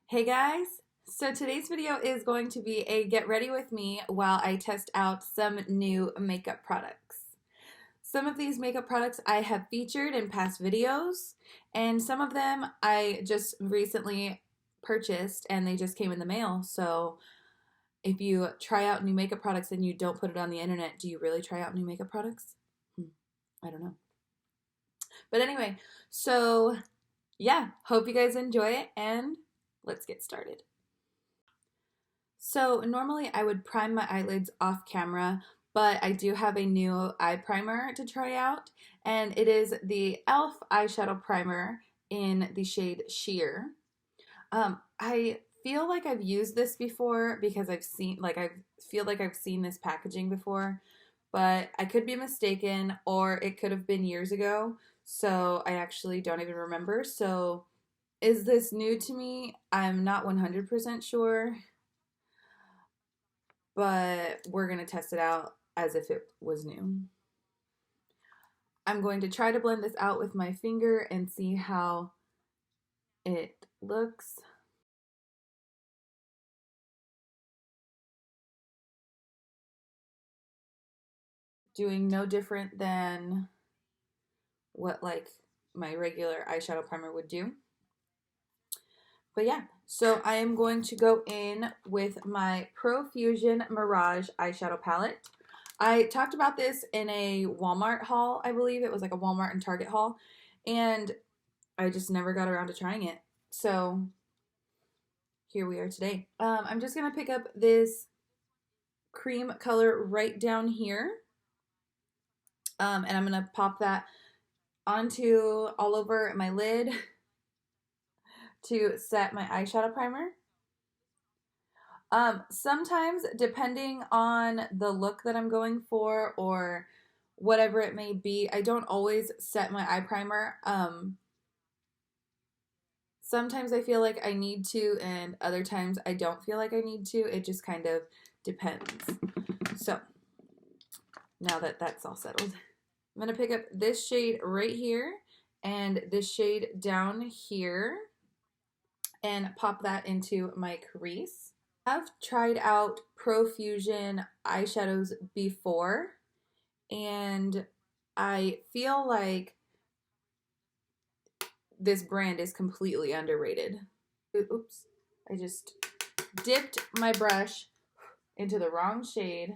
Hey guys! So today's video is going to be a get ready with me while I test out some new makeup products. Some of these makeup products I have featured in past videos, and some of them I just recently purchased and they just came in the mail. So if you try out new makeup products and you don't put it on the internet, do you really try out new makeup products? I don't know. But anyway, so yeah, hope you guys enjoy it and let's get started. So normally I would prime my eyelids off camera, but I do have a new eye primer to try out, and it is the e.l.f. eyeshadow primer in the shade Sheer. I feel like I've used this before because I feel like I've seen this packaging before, but I could be mistaken, or it could have been years ago, so I actually don't even remember. So is this new to me? I'm not 100% sure, but we're going to test it out as if it was new. I'm going to try to blend this out with my finger and see how it looks. Doing no different than what like my regular eyeshadow primer would do. But yeah, so I am going to go in with my Profusion Mirage eyeshadow palette. I talked about this in a Walmart haul, I believe. It was like a Walmart and Target haul, and I just never got around to trying it. So here we are today. I'm just going to pick up this cream color right down here, and I'm going to pop that onto all over my lid to set my eyeshadow primer. Sometimes, depending on the look that I'm going for or whatever it may be, I don't always set my eye primer. Sometimes I feel like I need to, and other times I don't feel like I need to. It just kind of depends. So, now that that's all settled, I'm going to pick up this shade right here and this shade down here and pop that into my crease. I've tried out Profusion eyeshadows before, and I feel like this brand is completely underrated. Oops, I just dipped my brush into the wrong shade.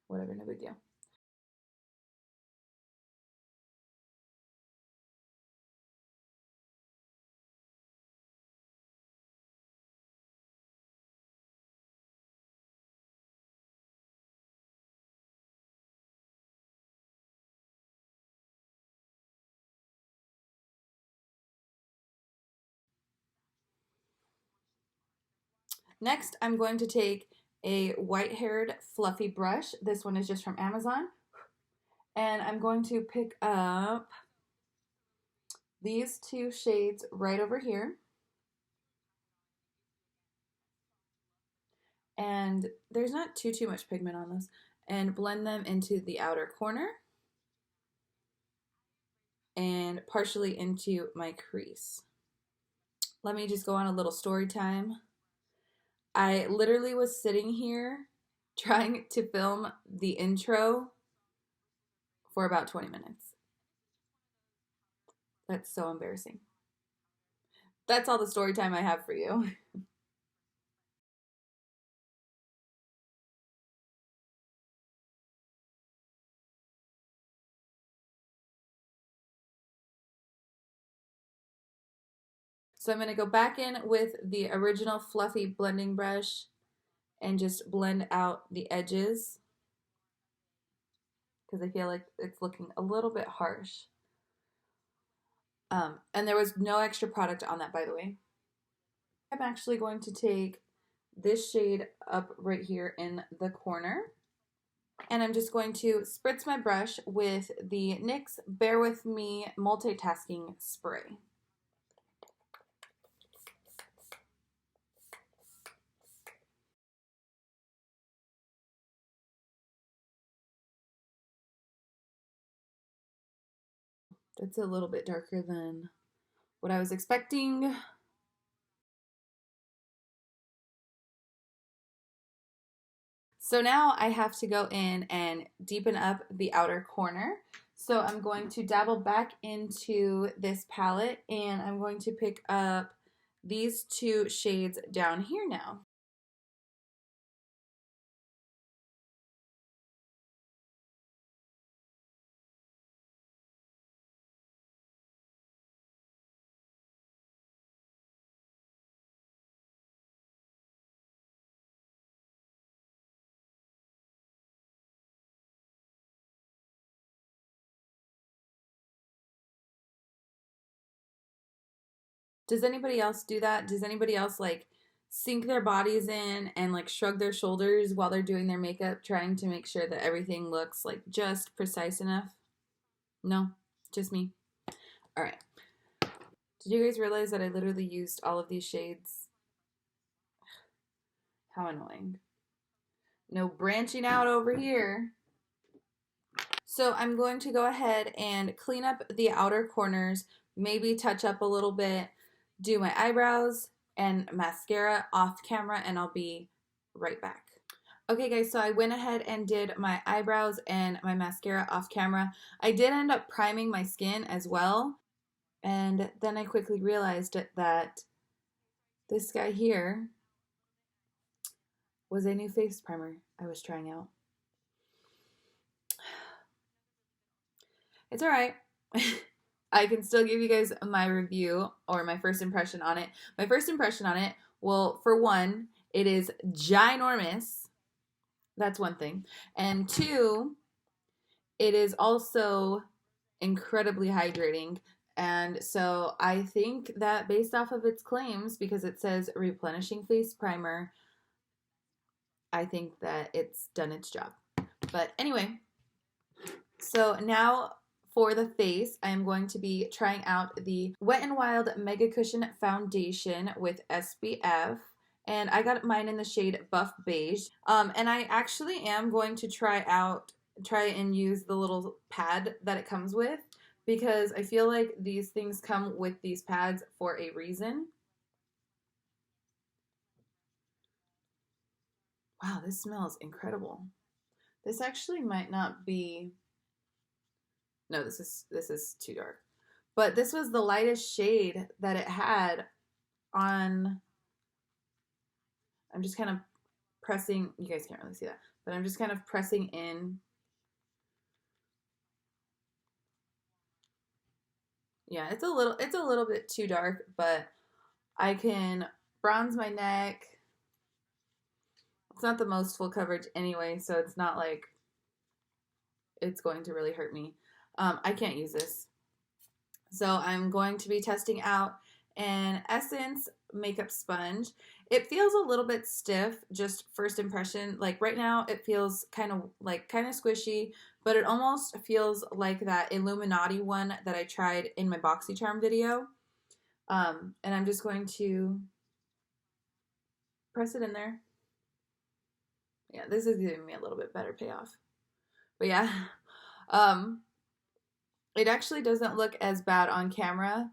Whatever, no big deal. Next, I'm going to take a white-haired fluffy brush. This one is just from Amazon. And I'm going to pick up these two shades right over here. And there's not too much pigment on this. And blend them into the outer corner and partially into my crease. Let me just go on a little story time. I literally was sitting here trying to film the intro for about 20 minutes. That's so embarrassing. That's all the story time I have for you. So I'm going to go back in with the original fluffy blending brush and just blend out the edges because I feel like it's looking a little bit harsh. And there was no extra product on that, by the way. I'm actually going to take this shade up right here in the corner, and I'm just going to spritz my brush with the NYX Bear With Me Multitasking Spray. That's a little bit darker than what I was expecting. So now I have to go in and deepen up the outer corner. So I'm going to dabble back into this palette and I'm going to pick up these two shades down here now. Does anybody else do that? Does anybody else like sink their bodies in and like shrug their shoulders while they're doing their makeup, trying to make sure that everything looks like just precise enough? No, just me. All right. Did you guys realize that I literally used all of these shades? How annoying. No branching out over here. So I'm going to go ahead and clean up the outer corners, maybe touch up a little bit, do my eyebrows and mascara off camera, and I'll be right back. Okay guys, so I went ahead and did my eyebrows and my mascara off camera. I did end up priming my skin as well, and then I quickly realized that this guy here was a new face primer I was trying out. It's all right. I can still give you guys my review or my first impression on it. My first impression on it, well, for one, it is ginormous. That's one thing. And two, it is also incredibly hydrating. And so I think that based off of its claims, because it says replenishing face primer, I think that it's done its job. But anyway, so now for the face, I am going to be trying out the Wet n Wild Mega Cushion Foundation with SPF. And I got mine in the shade Buff Beige. And I actually am going to try and use the little pad that it comes with, because I feel like these things come with these pads for a reason. Wow, this smells incredible. This actually might not be, no, this is too dark. But this was the lightest shade that it had on. I'm just kind of pressing, you guys can't really see that, but I'm just kind of pressing in. Yeah, it's a little bit too dark, but I can bronze my neck. It's not the most full coverage anyway, so it's not like it's going to really hurt me. I can't use this. So I'm going to be testing out an Essence makeup sponge. It feels a little bit stiff, just first impression. Like right now it feels kind of squishy, but it almost feels like that Illuminati one that I tried in my BoxyCharm video. And I'm just going to press it in there. Yeah, this is giving me a little bit better payoff. But yeah, um, it actually doesn't look as bad on camera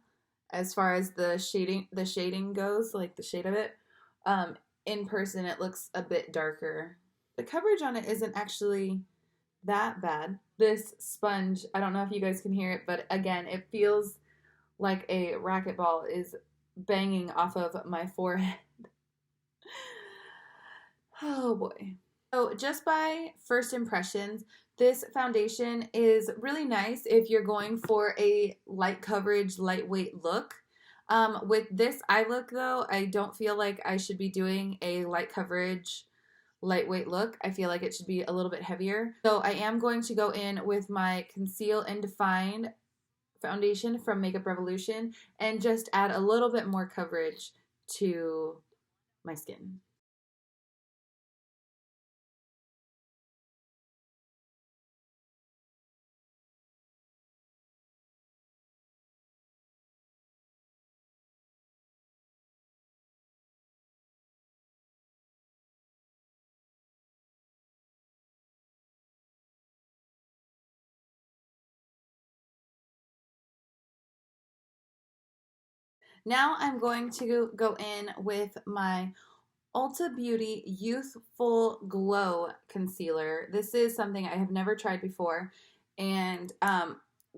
as far as the shading goes, like the shade of it. In person it looks a bit darker. The coverage on it isn't actually that bad. This sponge, I don't know if you guys can hear it, but again, it feels like a racquetball is banging off of my forehead. Oh boy. So just by first impressions, this foundation is really nice if you're going for a light coverage, lightweight look. With this eye look though, I don't feel like I should be doing a light coverage, lightweight look. I feel like it should be a little bit heavier. So I am going to go in with my Conceal and Define foundation from Makeup Revolution and just add a little bit more coverage to my skin. Now I'm going to go in with my Ulta Beauty Youthful Glow Concealer. This is something I have never tried before. And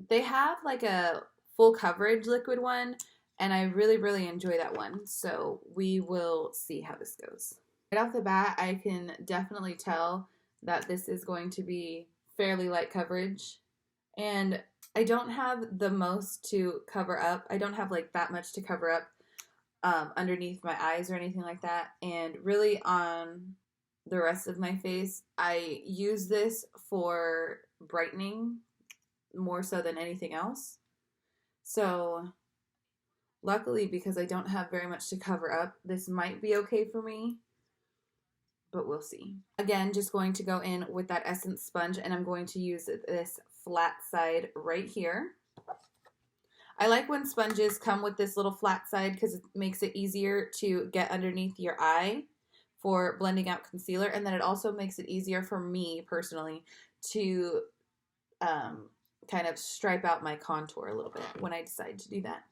they have like a full coverage liquid one, and I really, really enjoy that one. So we will see how this goes. Right off the bat, I can definitely tell that this is going to be fairly light coverage. And I don't have the most to cover up. I don't have like that much to cover up underneath my eyes or anything like that. And really on the rest of my face, I use this for brightening more so than anything else. So luckily, because I don't have very much to cover up, this might be okay for me, but we'll see. Again, just going to go in with that Essence sponge, and I'm going to use this flat side right here. I like when sponges come with this little flat side because it makes it easier to get underneath your eye for blending out concealer, and then it also makes it easier for me personally to kind of stripe out my contour a little bit when I decide to do that.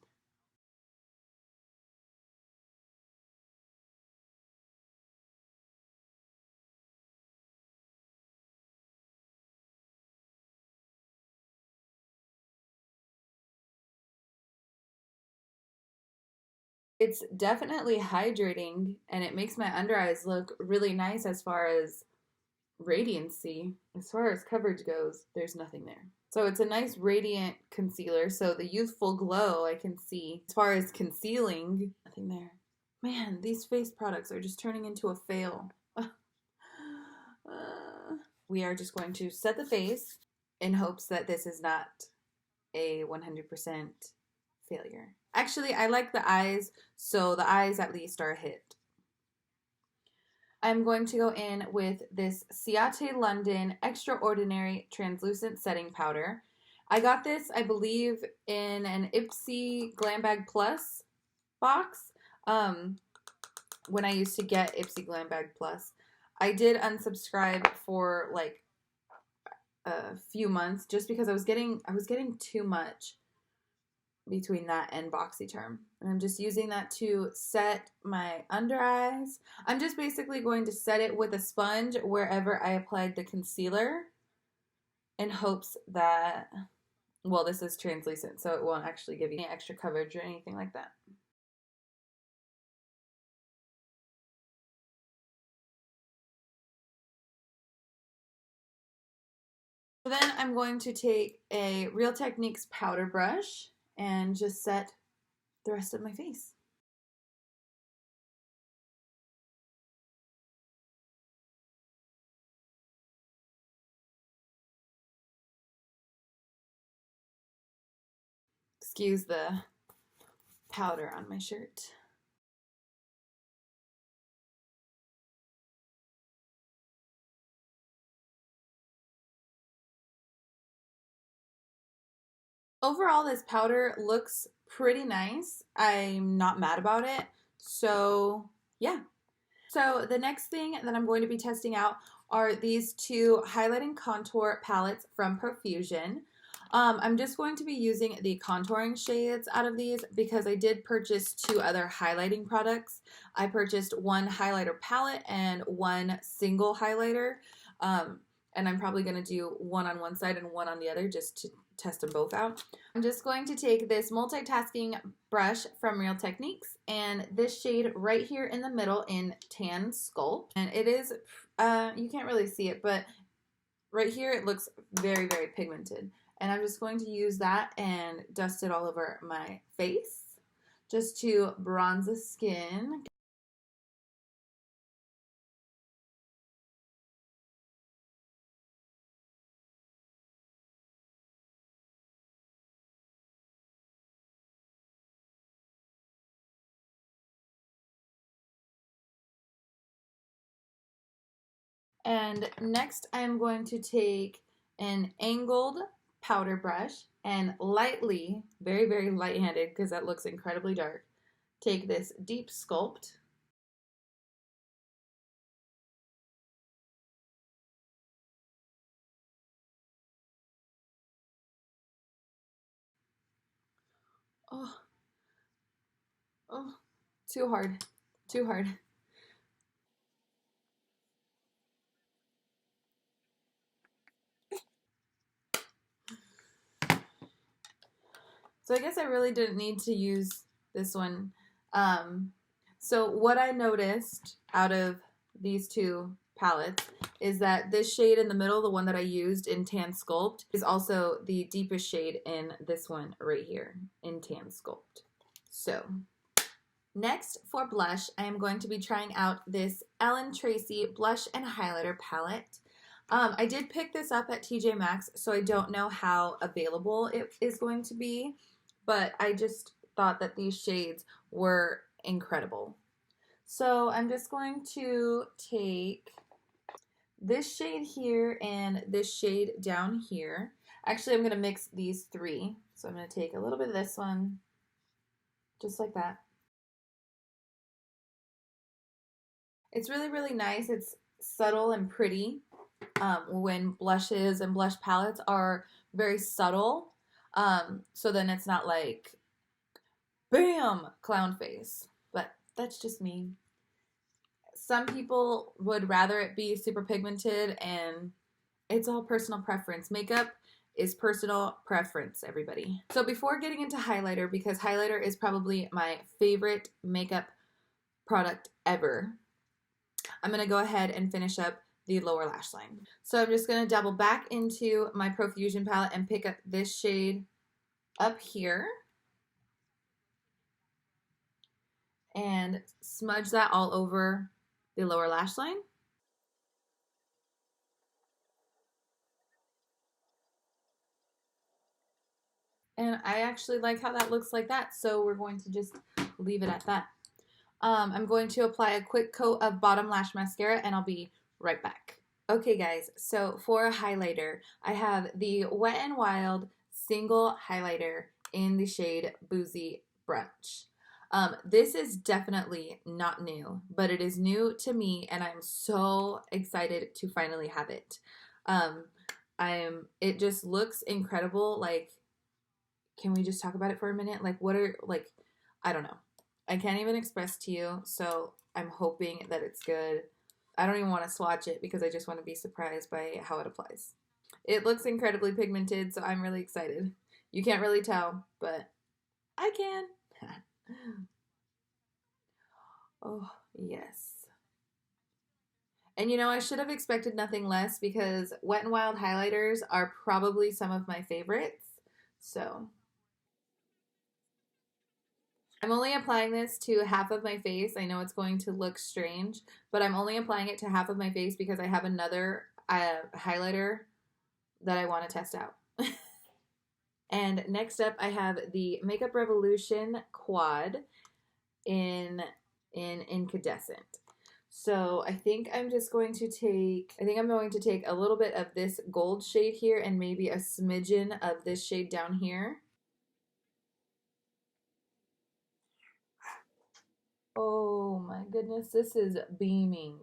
It's definitely hydrating, and it makes my under eyes look really nice as far as radiancy. As far as coverage goes, there's nothing there. So it's a nice radiant concealer. So the youthful glow I can see. As far as concealing, nothing there. Man, these face products are just turning into a fail. We are just going to set the face in hopes that this is not a 100% failure. Actually, I like the eyes, so the eyes at least are a hit. I'm going to go in with this Ciate London Extraordinary Translucent Setting Powder. I got this, I believe, in an Ipsy Glam Bag Plus box when I used to get Ipsy Glam Bag Plus. I did unsubscribe for like a few months just because I was getting too much between that and BoxyCharm. And I'm just using that to set my under eyes. I'm just basically going to set it with a sponge wherever I applied the concealer in hopes that, well, this is translucent, so it won't actually give you any extra coverage or anything like that. So then I'm going to take a Real Techniques powder brush and just set the rest of my face. Excuse the powder on my shirt. Overall, this powder looks pretty nice. I'm not mad about it. So, yeah. So, the next thing that I'm going to be testing out are these two highlighting contour palettes from Profusion. I'm just going to be using the contouring shades out of these because I did purchase two other highlighting products. I purchased one highlighter palette and one single highlighter. And I'm probably going to do one on one side and one on the other just to test them both out. I'm just going to take this multitasking brush from Real Techniques and this shade right here in the middle in Tan Sculpt. And it is, you can't really see it, but right here it looks very, very pigmented. And I'm just going to use that and dust it all over my face just to bronze the skin. And next I'm going to take an angled powder brush and lightly, very, very light-handed because that looks incredibly dark, take this Deep Sculpt. Oh, oh, too hard, too hard. So I guess I really didn't need to use this one. So what I noticed out of these two palettes is that this shade in the middle, the one that I used in Tan Sculpt, is also the deepest shade in this one right here in Tan Sculpt. So next for blush, I am going to be trying out this Ellen Tracy blush and highlighter palette. I did pick this up at TJ Maxx, so I don't know how available it is going to be, but I just thought that these shades were incredible. So I'm just going to take this shade here and this shade down here. Actually, I'm going to mix these three. So I'm going to take a little bit of this one, just like that. It's really, really nice. It's subtle and pretty. When blushes and blush palettes are very subtle. So then it's not like, bam, clown face. But that's just me. Some people would rather it be super pigmented, and it's all personal preference. Makeup is personal preference, everybody. So before getting into highlighter, because highlighter is probably my favorite makeup product ever, I'm going to go ahead and finish up the lower lash line. So I'm just going to double back into my Profusion palette and pick up this shade up here and smudge that all over the lower lash line. And I actually like how that looks like that, so we're going to just leave it at that. I'm going to apply a quick coat of Bottom Lash Mascara, and I'll be right back. Okay, guys, so for a highlighter, I have the Wet n Wild Single Highlighter in the shade Boozy Brunch. This is definitely not new, but it is new to me, and I'm so excited to finally have it. It just looks incredible. Like, can we just talk about it for a minute? Like, I don't know. I can't even express to you, so I'm hoping that it's good. I don't even want to swatch it because I just want to be surprised by how it applies. It looks incredibly pigmented, so I'm really excited. You can't really tell, but I can. Oh, yes. And you know, I should have expected nothing less because Wet n Wild highlighters are probably some of my favorites. So I'm only applying this to half of my face. I know it's going to look strange, but I'm only applying it to half of my face because I have another highlighter that I want to test out. And next up, I have the Makeup Revolution Quad in Incandescent. So I think I'm going to take a little bit of this gold shade here and maybe a smidgen of this shade down here. Oh my goodness, this is beaming.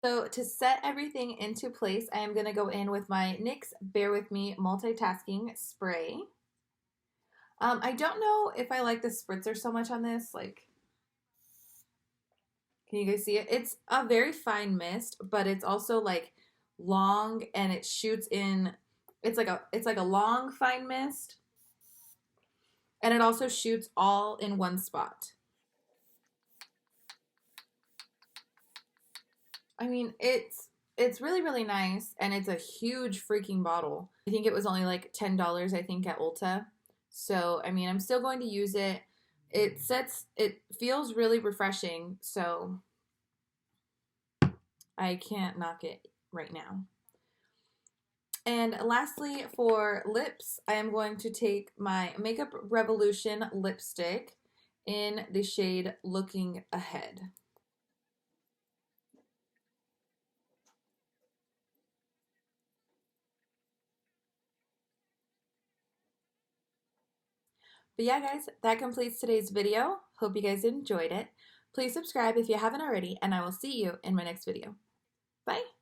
So to set everything into place, I am going to go in with my NYX Bear With Me Multitasking Spray. I don't know if I like the spritzer so much on this. Like, can you guys see it? It's a very fine mist, but it's also like long and it shoots in. It's like a long fine mist, and it also shoots all in one spot. I mean, it's really, really nice, and it's a huge freaking bottle. I think it was only like $10, I think, at Ulta. So, I mean, I'm still going to use it. It feels really refreshing, so I can't knock it right now. And lastly, for lips, I am going to take my Makeup Revolution lipstick in the shade Looking Ahead. But yeah, guys, that completes today's video. Hope you guys enjoyed it. Please subscribe if you haven't already, and I will see you in my next video. Bye!